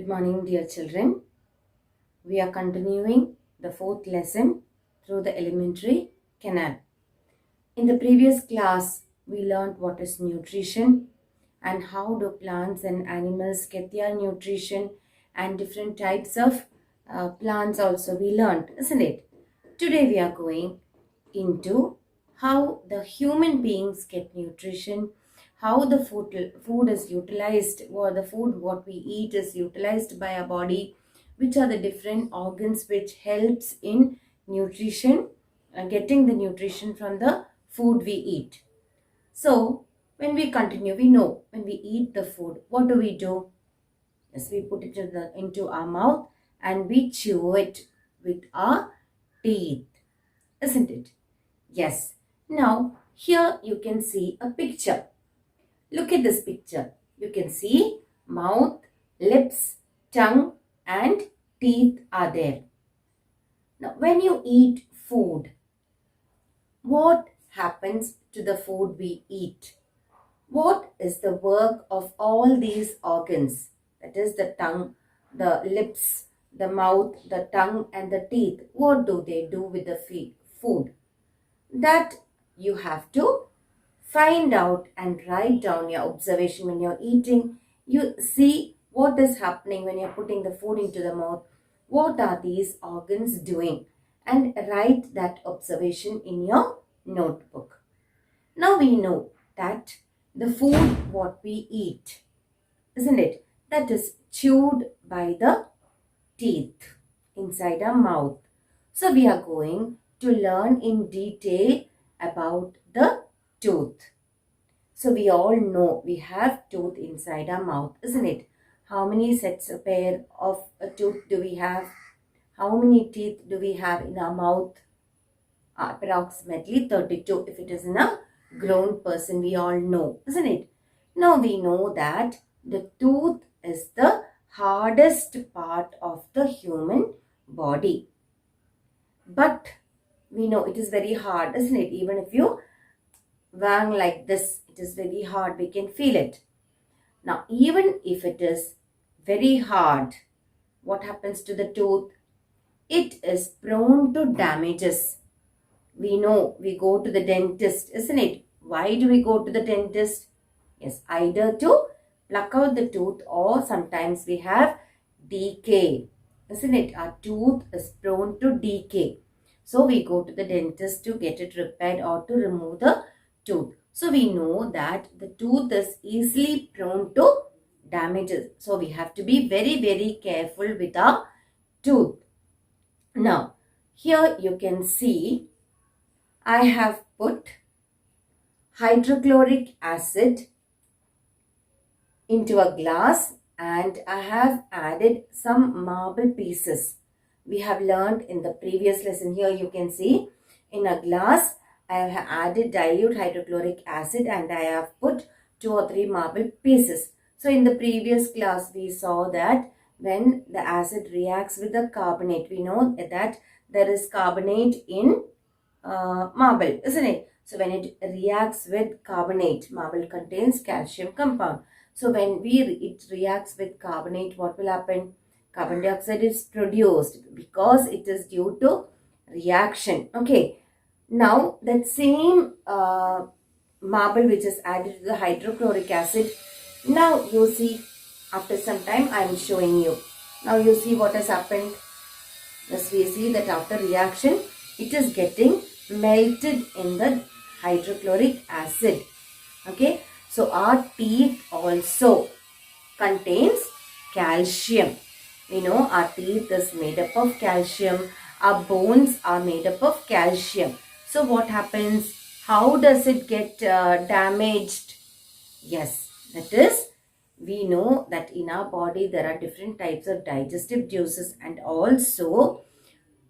Good morning, dear children. We are continuing the fourth lesson through the elementary canal. In the previous class, we learned what is nutrition and how do plants and animals get their nutrition, and different types of plants also we learned, isn't it? Today we are going into how the human beings get nutrition, how the food is utilized, or the food what we eat is utilized by our body, which are the different organs which helps in nutrition, getting the nutrition from the food we eat. So when we continue, we know when we eat the food, what do? Yes, we put it into our mouth and we chew it with our teeth, isn't it? Yes. Now, here you can see a picture. Look at this picture. You can see mouth, lips, tongue and teeth are there. Now, when you eat food, what happens to the food we eat? What is the work of all these organs? That is the tongue, the lips, the mouth, the tongue and the teeth. What do they do with the food? That you have to find out and write down your observation when you're eating. You see what is happening when you're putting the food into the mouth. What are these organs doing? And write that observation in your notebook. Now we know that the food what we eat, isn't it? That is chewed by the teeth inside our mouth. So we are going to learn in detail about the tooth. So we all know we have tooth inside our mouth, isn't it? How many sets a pair of a tooth do we have? How many teeth do we have in our mouth? Approximately 32 if it is in a grown person, we all know, isn't it? Now we know that the tooth is the hardest part of the human body. But we know it is very hard, isn't it? Even if you bang like this, it is very hard. We can feel it. Now, even if it is very hard, what happens to the tooth? It is prone to damages. We know we go to the dentist, isn't it? Why do we go to the dentist? Yes, either to pluck out the tooth or sometimes we have decay, isn't it? Our tooth is prone to decay. So we go to the dentist to get it repaired or to remove the tooth. So we know that the tooth is easily prone to damages. So we have to be very, very careful with our tooth. Now, here you can see I have put hydrochloric acid into a glass and I have added some marble pieces. We have learned in the previous lesson. Here you can see in a glass I have added dilute hydrochloric acid and I have put 2 or 3 marble pieces. So in the previous class we saw that when the acid reacts with the carbonate, we know that there is carbonate in marble, isn't it? So when it reacts with carbonate, marble contains calcium compound. So when it reacts with carbonate, what will happen? Carbon dioxide is produced because it is due to reaction. Okay. Now that same marble which is added to the hydrochloric acid, now you see after some time I am showing you. Now you see what has happened. Yes, we see that after reaction it is getting melted in the hydrochloric acid. Okay. So our teeth also contains calcium. We know our teeth is made up of calcium. Our bones are made up of calcium. So what happens? How does it get damaged? Yes, that is, we know that in our body there are different types of digestive juices, and also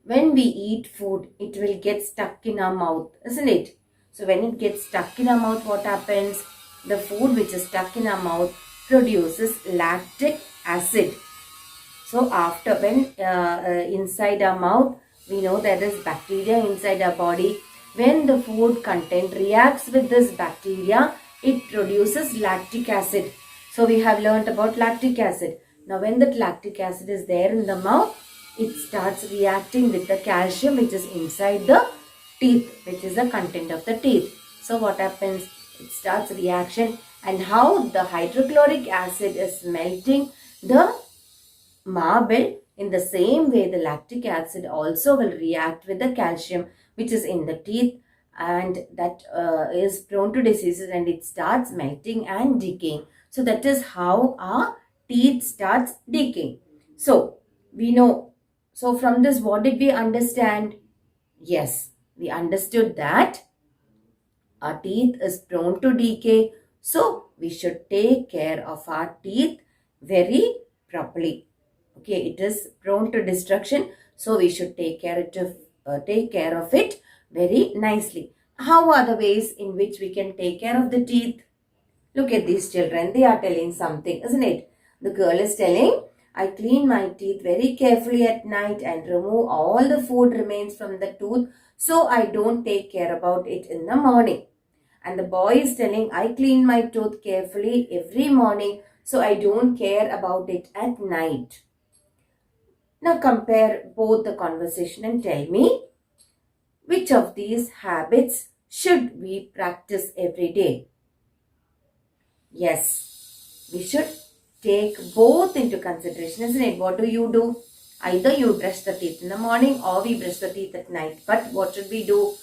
when we eat food, it will get stuck in our mouth, isn't it? So when it gets stuck in our mouth, what happens? The food which is stuck in our mouth produces lactic acid. So after when inside our mouth, we know there is bacteria inside our body. When the food content reacts with this bacteria, it produces lactic acid. So we have learnt about lactic acid. Now when the lactic acid is there in the mouth, it starts reacting with the calcium which is inside the teeth, which is the content of the teeth. So what happens? It starts reaction, and how the hydrochloric acid is melting the marble, in the same way the lactic acid also will react with the calcium which is in the teeth, and that is prone to diseases, and it starts melting and decaying. So that is how our teeth starts decaying. So we know. So from this, what did we understand? Yes, we understood that our teeth is prone to decay. So we should take care of our teeth very properly. Okay, it is prone to destruction. So we should take care of it very nicely. How are the ways in which we can take care of the teeth? Look at these children. They are telling something, isn't it? The girl is telling, I clean my teeth very carefully at night and remove all the food remains from the tooth, so I don't take care about it in the morning. And the boy is telling, I clean my tooth carefully every morning, so I don't care about it at night. Now compare both the conversation and tell me, which of these habits should we practice every day? Yes, we should take both into consideration, isn't it? What do? Either you brush the teeth in the morning or we brush the teeth at night. But what should we do?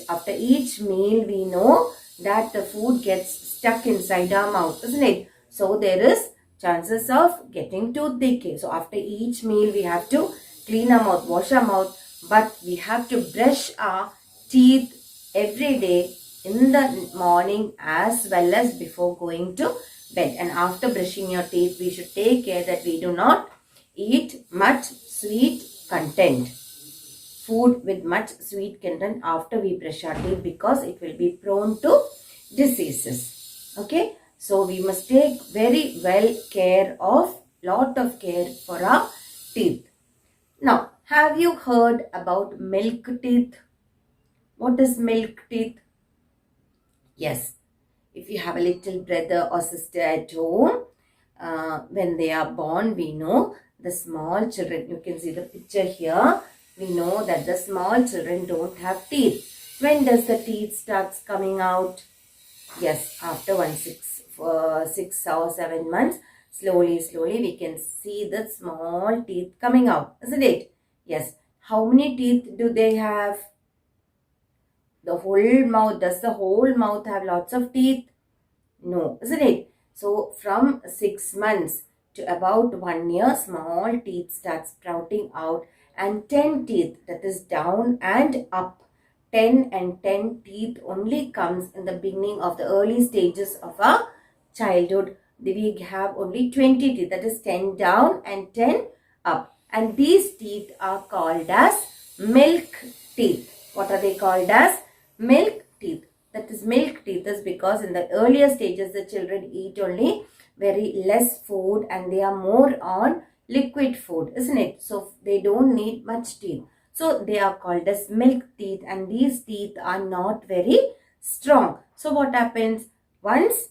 After each meal, we know that the food gets stuck inside our mouth, isn't it? So there is chances of getting tooth decay. So after each meal, we have to clean our mouth, wash our mouth, but we have to brush our teeth every day in the morning as well as before going to bed. And after brushing your teeth, we should take care that we do not eat much sweet content. Food with much sweet content after we brush our teeth, because it will be prone to diseases. Okay, so we must take very lot of care for our teeth. Now, have you heard about milk teeth? What is milk teeth? Yes, if you have a little brother or sister at home, when they are born, we know the small children, you can see the picture here, we know that the small children don't have teeth. When does the teeth starts coming out? Yes, after 6 or 7 months, slowly we can see the small teeth coming out, isn't it? Yes. How many teeth do they have? The whole mouth. Does the whole mouth have lots of teeth? No, isn't it? So from 6 months to about 1 year, small teeth start sprouting out, and 10 teeth, that is down and up. 10 and 10 teeth only comes in the beginning of the early stages of our childhood. We have only 20 teeth, that is 10 down and 10 up. And these teeth are called as milk teeth. What are they called as? Milk teeth. That is, milk teeth is because in the earlier stages the children eat only very less food and they are more on liquid food, isn't it? So they don't need much teeth. So they are called as milk teeth, and these teeth are not very strong. So what happens? Once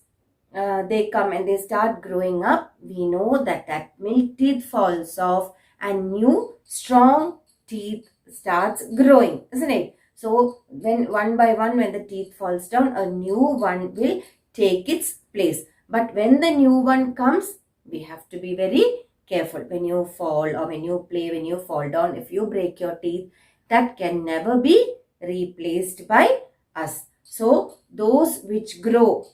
they come and they start growing up, we know that milk teeth falls off and new strong teeth starts growing, isn't it? So when one by one, when the teeth falls down, a new one will take its place. But when the new one comes, we have to be very careful. When you fall or when you play, when you fall down, if you break your teeth, that can never be replaced by us. So those which grow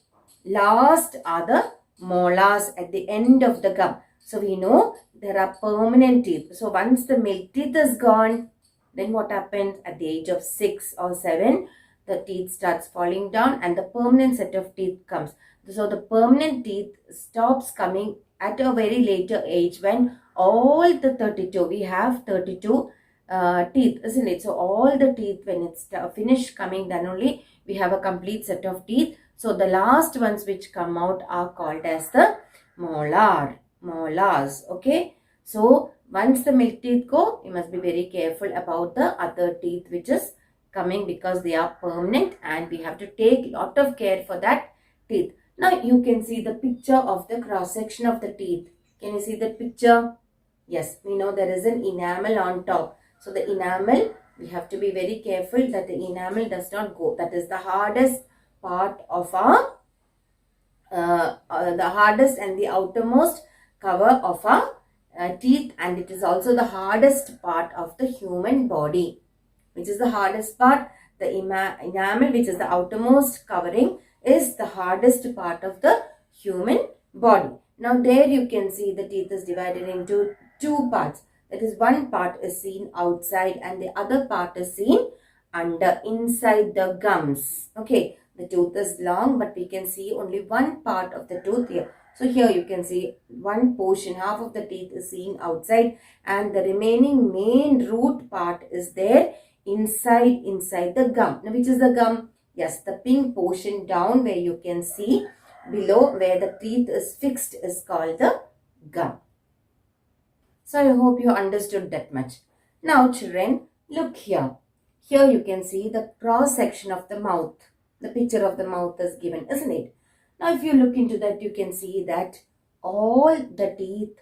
last are the molars at the end of the gum. So we know there are permanent teeth. So once the milk teeth is gone, then what happens? At the age of 6 or 7, the teeth starts falling down and the permanent set of teeth comes. So the permanent teeth stops coming at a very later age, when all the 32, we have 32 teeth, isn't it? So all the teeth, when it's finished coming, then only we have a complete set of teeth. So the last ones which come out are called as the molars. Okay. So once the milk teeth go, you must be very careful about the other teeth which is coming, because they are permanent and we have to take lot of care for that teeth. Now you can see the picture of the cross section of the teeth. Can you see the picture? Yes, we know there is an enamel on top. So the enamel, we have to be very careful that the enamel does not go. That is the hardest part of our, the hardest and the outermost cover of our teeth, and it is also the hardest part of the human body. Which is the hardest part? The enamel, which is the outermost covering, is the hardest part of the human body. Now there you can see the teeth is divided into two parts. That is, one part is seen outside and the other part is seen inside the gums. Okay, the tooth is long, but we can see only one part of the tooth here. So here you can see one portion, half of the teeth is seen outside, and the remaining main root part is there inside the gum. Now, which is the gum? Yes, the pink portion down where you can see below where the teeth is fixed is called the gum. So I hope you understood that much. Now children, look here. Here you can see the cross section of the mouth. The picture of the mouth is given, isn't it? Now if you look into that, you can see that all the teeth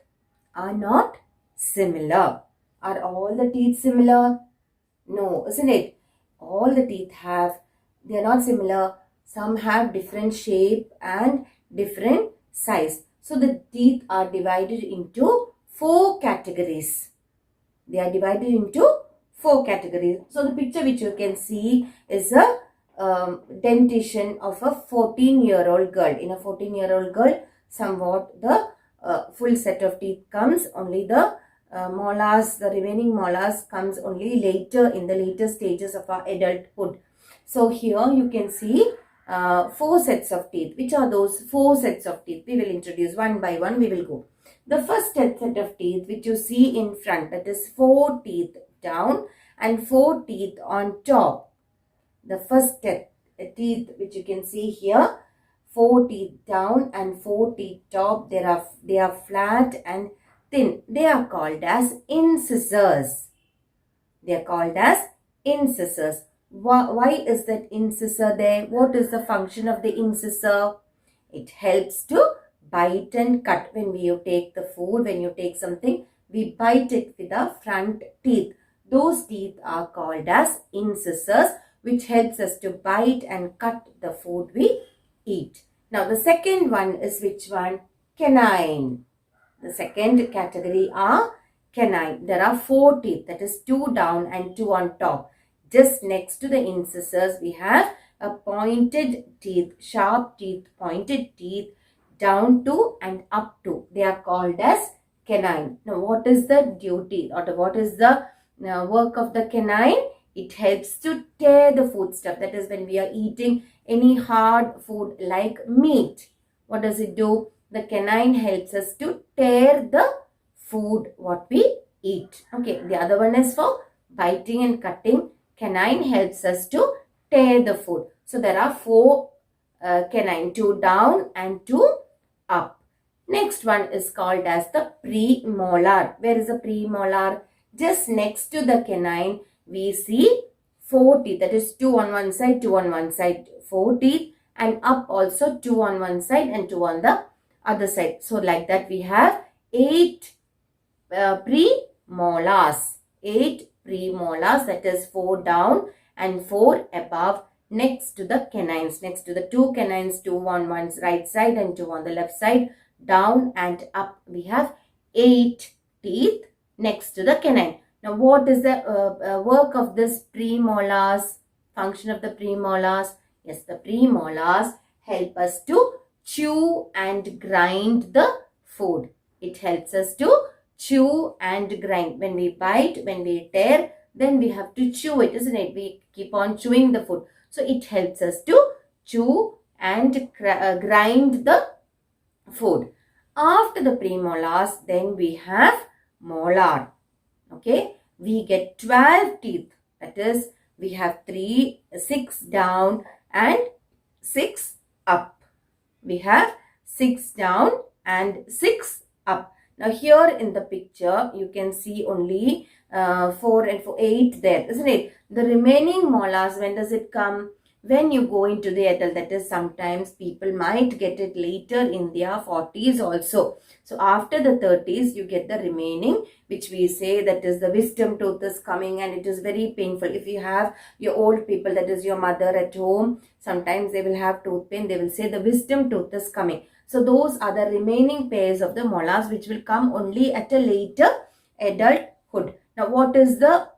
are not similar. Are all the teeth similar? No, isn't it? All the teeth they are not similar. Some have different shape and different size. So the teeth are divided into 4 categories. They are divided into 4 categories. So the picture which you can see is a dentition of a 14-year-old girl. In a 14-year-old girl, somewhat the full set of teeth comes. Only the molars, the remaining molars comes only later, in the later stages of our adulthood. So here you can see 4 sets of teeth. Which are those 4 sets of teeth? We will introduce one by one. We will go. The first set of teeth which you see in front, that is 4 teeth down and 4 teeth on top. The first teeth which you can see here, 4 teeth down and 4 teeth top, they are flat and thin. They are called as incisors. They are called as incisors. Why is that incisor there? What is the function of the incisor? It helps to bite and cut. When you take the food, when you take something, we bite it with our front teeth. Those teeth are called as incisors, which helps us to bite and cut the food we eat. Now the second one is which one? Canine. The second category are canine. There are 4 teeth, that is 2 down and 2 on top. Just next to the incisors, we have a pointed teeth, sharp teeth, pointed teeth down to and up to. They are called as canine. Now what is the duty or what is the work of the canine? It helps to tear the foodstuff. That is, when we are eating any hard food like meat, what does it do? The canine helps us to tear the food what we eat. Okay, the other one is for biting and cutting. Canine helps us to tear the food. So there are 4 canine, 2 down and 2 up. Next one is called as the premolar. Where is the premolar? Just next to the canine, we see 4 teeth. That is 2 on one side, 2 on one side, 4 teeth, and up also 2 on one side and 2 on the other side. So like that we have 8 premolars. 8 premolars, that is 4 down and 4 above, next to the canines. Next to the 2 canines, 2 on one right side and 2 on the left side. Down and up we have 8 teeth next to the canine. Now what is the work of this premolars? Function of the premolars? Yes, the premolars help us to chew and grind the food. It helps us to chew and grind. When we bite, when we tear, then we have to chew it, isn't it? We keep on chewing the food. So it helps us to chew and grind the food. After the premolars, then we have molar. Okay, we get 12 teeth. That is, we have 6 down and 6 up. We have 6 down and 6 up. Now here in the picture, you can see only 4 and 4, 8 there, isn't it? The remaining molars, when does it come? When you go into the adult, that is sometimes people might get it later in their 40s also. So after the 30s, you get the remaining, which we say that is the wisdom tooth is coming, and it is very painful. If you have your old people, that is your mother at home, sometimes they will have tooth pain. They will say the wisdom tooth is coming. So those are the remaining pairs of the molars which will come only at a later adulthood. Now what is the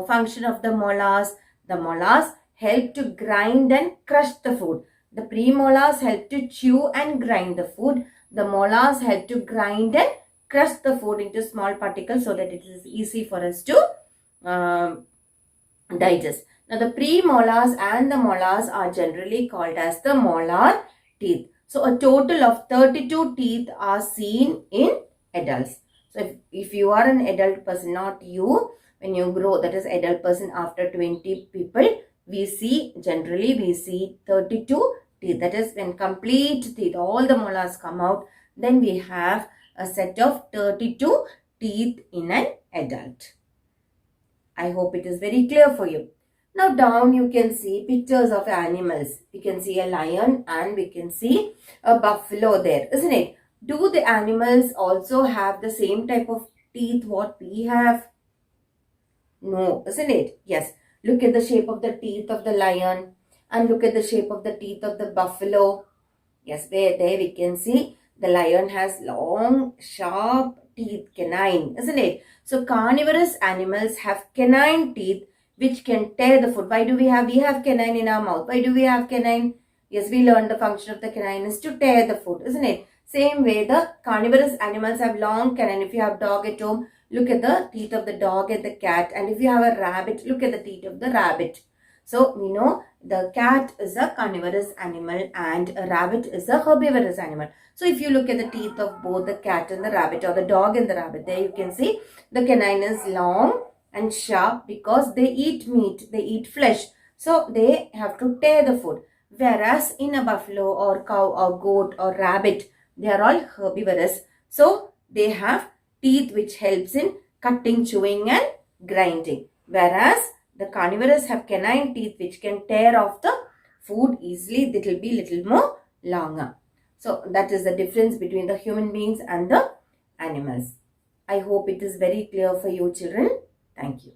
function of the molars? The molars help to grind and crush the food. The premolars help to chew and grind the food. The molars help to grind and crush the food into small particles so that it is easy for us to digest. Now the premolars and the molars are generally called as the molar teeth. So a total of 32 teeth are seen in adults. So if you are an adult person, not you, when you grow, that is adult person after 20 people, we see 32 teeth. That is when complete teeth, all the molars come out, then we have a set of 32 teeth in an adult. I hope it is very clear for you. Now down you can see pictures of animals. We can see a lion and we can see a buffalo there, isn't it? Do the animals also have the same type of teeth what we have? No, isn't it? Yes. Look at the shape of the teeth of the lion and look at the shape of the teeth of the buffalo. Yes, there we can see the lion has long, sharp teeth, canine, isn't it? So carnivorous animals have canine teeth which can tear the food. Why do we have canine in our mouth? Why do we have canine? Yes, we learned the function of the canine is to tear the food, isn't it? Same way, the carnivorous animals have long canine. If you have dog at home, look at the teeth of the dog and the cat. And if you have a rabbit, look at the teeth of the rabbit. So, we know the cat is a carnivorous animal and a rabbit is a herbivorous animal. So, if you look at the teeth of both the cat and the rabbit or the dog and the rabbit, there you can see the canine is long and sharp because they eat meat, they eat flesh. So, they have to tear the food. Whereas, in a buffalo or cow or goat or rabbit, they are all herbivorous. So, they have teeth which helps in cutting, chewing and grinding. Whereas, the carnivorous have canine teeth which can tear off the food easily. It will be little more longer. So, that is the difference between the human beings and the animals. I hope it is very clear for you children. Thank you.